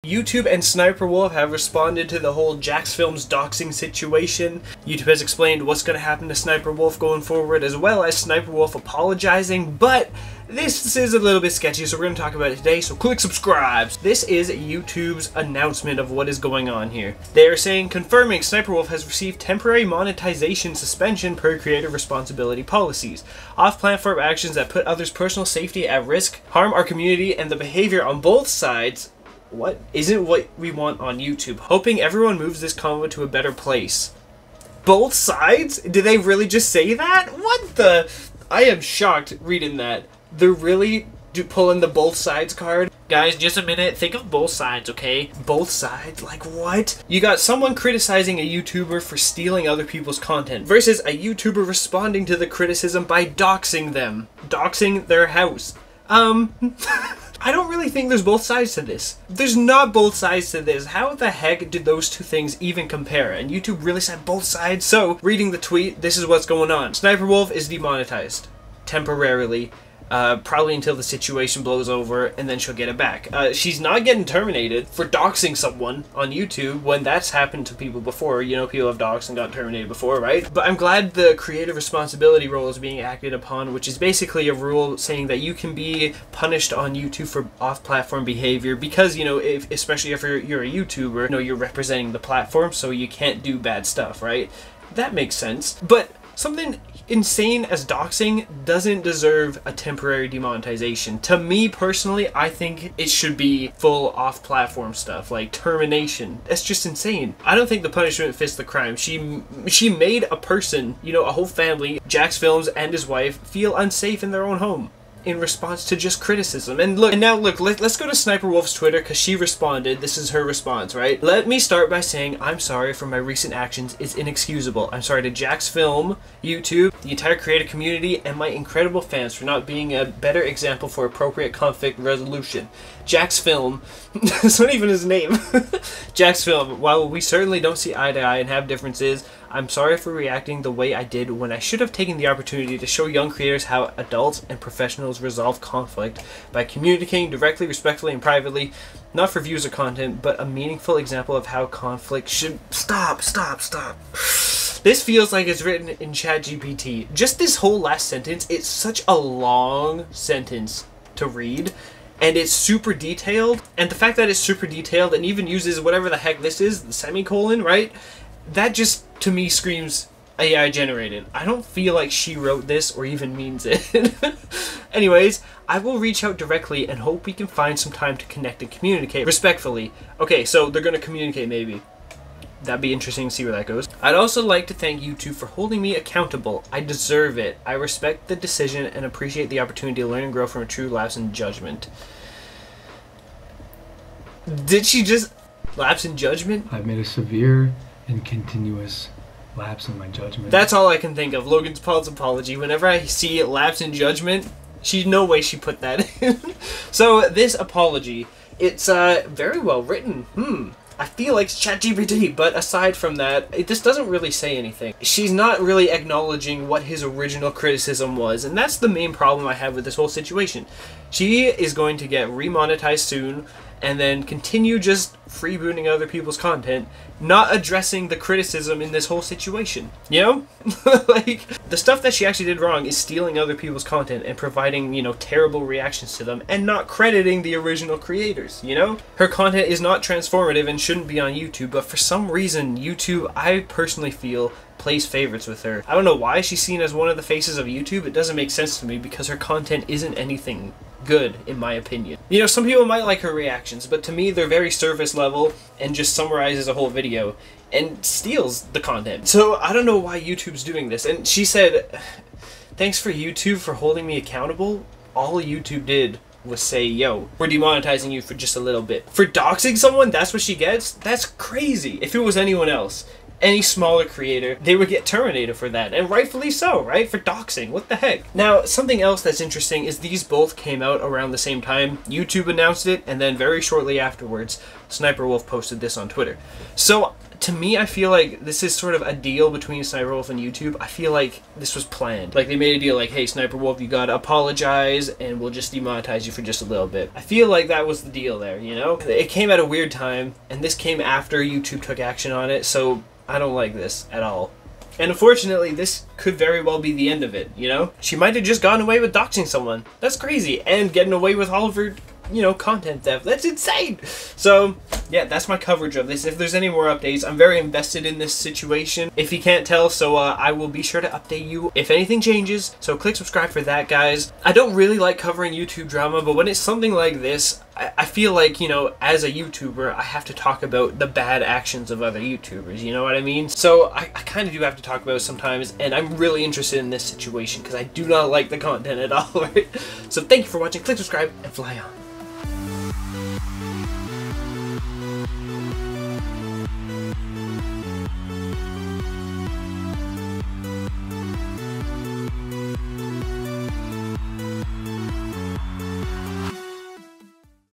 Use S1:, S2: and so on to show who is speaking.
S1: YouTube and SSSniperwolf have responded to the whole Jacksfilms doxing situation. YouTube has explained what's going to happen to SSSniperwolf going forward, as well as SSSniperwolf apologizing, but this is a little bit sketchy, so we're going to talk about it today, so click subscribe. This is YouTube's announcement of what is going on here. They are saying, confirming SSSniperwolf has received temporary monetization suspension per creator responsibility policies. Off-platform actions that put others' personal safety at risk, harm our community, and the behavior on both sides isn't what we want on YouTube. Hoping everyone moves this convo to a better place. Both sides? Did they really just say that? What the? I am shocked reading that. They're really pulling the both sides card. Guys, just a minute. Think of both sides, okay? Both sides? Like what? You got someone criticizing a YouTuber for stealing other people's content versus a YouTuber responding to the criticism by doxing them. Doxing their house. I don't really think there's both sides to this. There's not both sides to this. How the heck did those two things even compare? And YouTube really said both sides? So, reading the tweet, this is what's going on. SSSniperwolf is demonetized. Temporarily. Probably until the situation blows over, and then she'll get it back. She's not getting terminated for doxing someone on YouTube when that's happened to people before. You know, people have doxed and got terminated before, right? But I'm glad the creative responsibility rule is being acted upon, which is basically a rule saying that you can be punished on YouTube for off-platform behavior because, you know, especially if you're a YouTuber, you know, you're representing the platform, so you can't do bad stuff, right? That makes sense. But something insane as doxing doesn't deserve a temporary demonetization. To me personally, I think it should be full off-platform stuff, like termination. That's just insane. I don't think the punishment fits the crime. She made a person, you know, a whole family, Jacksfilms and his wife, feel unsafe in their own home in response to just criticism. And now look, let's go to SSSniperwolf's Twitter because she responded. This is her response, right? Let me start by saying I'm sorry for my recent actions. It's inexcusable. I'm sorry to Jacksfilm, YouTube, the entire creative community, and my incredible fans for not being a better example for appropriate conflict resolution. Jacksfilm, that's not even his name. Jacksfilm, while we certainly don't see eye to eye and have differences, I'm sorry for reacting the way I did when I should have taken the opportunity to show young creators how adults and professionals resolve conflict by communicating directly, respectfully, and privately, not for views or content, but a meaningful example of how conflict should... Stop. This feels like it's written in ChatGPT. Just this whole last sentence, it's such a long sentence to read. And it's super detailed, and the fact that it's super detailed and even uses whatever the heck this is, the semicolon, right? That just, to me, screams AI generated. I don't feel like she wrote this or even means it. Anyways, I will reach out directly and hope we can find some time to connect and communicate respectfully. Okay, so they're going to communicate maybe. That'd be interesting to see where that goes. I'd also like to thank YouTube for holding me accountable. I deserve it. I respect the decision and appreciate the opportunity to learn and grow from a true lapse in judgment. Did she just lapse in judgment?
S2: I've made a severe and continuous lapse in my judgment.
S1: That's all I can think of. Logan Paul's apology. Whenever I see lapse in judgment, no way she put that in. So this apology, it's very well written. I feel like it's ChatGPT, but aside from that, this doesn't really say anything. She's not really acknowledging what his original criticism was, and that's the main problem I have with this whole situation. She is going to get remonetized soon, and then continue just freebooting other people's content, not addressing the criticism in this whole situation. You know? Like, the stuff that she actually did wrong is stealing other people's content and providing, you know, terrible reactions to them and not crediting the original creators, you know? Her content is not transformative and shouldn't be on YouTube, but for some reason, YouTube, I personally feel, plays favorites with her. I don't know why she's seen as one of the faces of YouTube. It doesn't make sense to me because her content isn't anything good, in my opinion. You know, some people might like her reactions, but to me they're very surface level and just summarizes a whole video and steals the content. So I don't know why YouTube's doing this. And she said, thanks for YouTube for holding me accountable. All YouTube did was say, yo, we're demonetizing you for just a little bit. For doxing someone, that's what she gets? That's crazy. If it was anyone else, any smaller creator, they would get terminated for that, and rightfully so, right? For doxing, what the heck? Now, something else that's interesting is these both came out around the same time. YouTube announced it, and then very shortly afterwards, Sniperwolf posted this on Twitter. So, to me, I feel like this is sort of a deal between Sniperwolf and YouTube. I feel like this was planned. Like, they made a deal like, hey, Sniperwolf, you gotta apologize, and we'll just demonetize you for just a little bit. I feel like that was the deal there, you know? It came at a weird time, and this came after YouTube took action on it, so I don't like this at all. And unfortunately, this could very well be the end of it, you know? She might have just gotten away with doxing someone. That's crazy. And getting away with all of her, you know, content theft. That's insane! So, yeah, that's my coverage of this. If there's any more updates, I'm very invested in this situation. If you can't tell, so I will be sure to update you if anything changes. So click subscribe for that, guys. I don't really like covering YouTube drama, but when it's something like this, I feel like, you know, as a YouTuber, I have to talk about the bad actions of other YouTubers, you know what I mean? So I kind of do have to talk about it sometimes, and I'm really interested in this situation because I do not like the content at all, right? So thank you for watching, click subscribe, and fly on.